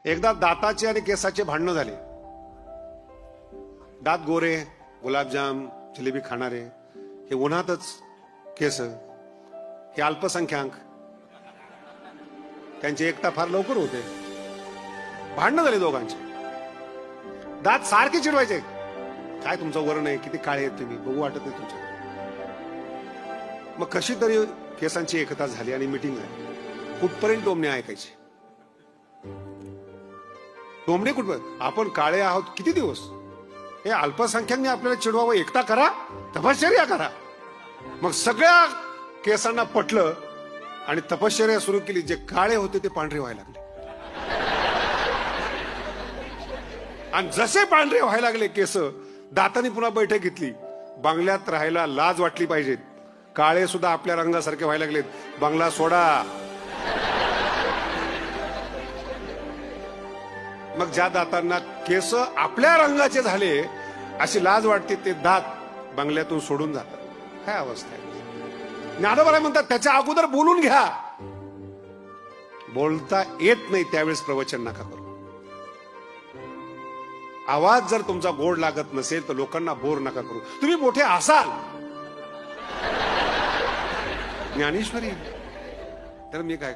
एकदा दाताचे आणि केसाचे भांडणं झाले. दात गोरे, गुलाबजाम जिलेबी खाणारे, हे उन्हातच केस, हे अल्पसंख्याक, त्यांची एकता फार लवकर होते. भांडणं झाली दोघांचे. दात सारखे चिडवायचे, काय तुमचं वर्ण आहे, किती काळे आहेत तुम्ही, बघू वाटत नाही तुमच्या. मग कशी तरी केसांची एकता झाली आणि मिटिंग झाली. कुठपर्यंत टोमणे ऐकायचे. टोमणे कुठपर्यंत, आपण काळे आहोत किती दिवस, हे अल्पसंख्याकने आपल्याला चिडवावं, एकता करा, तपश्चर्या करा. मग सगळ्या केसांना पटलं आणि तपश्चर्या सुरू केली. जे काळे होते ते पांढरे व्हायला लागले. आणि जसे पांढरे व्हायला लागले केस, दातांनी पुन्हा बैठक घेतली. बंगल्यात राहायला लाज वाटली पाहिजे, काळे सुद्धा आपल्या रंगासारखे व्हायला लागलेत, बंगला सोडा. मग ज्या दातांना केस आपल्या रंगाचे झाले अशी लाज वाटते, ते दात बंगल्यातून सोडून जातात. काय अवस्था आहे. ज्ञानोबा म्हणतात त्याच्या अगोदर बोलून घ्या. बोलता येत नाही त्यावेळेस प्रवचन नका करू. आवाज जर तुमचा गोड लागत नसेल तर लोकांना बोर नका करू. तुम्ही मोठे असाल, ज्ञानेश्वरी, तर मी काय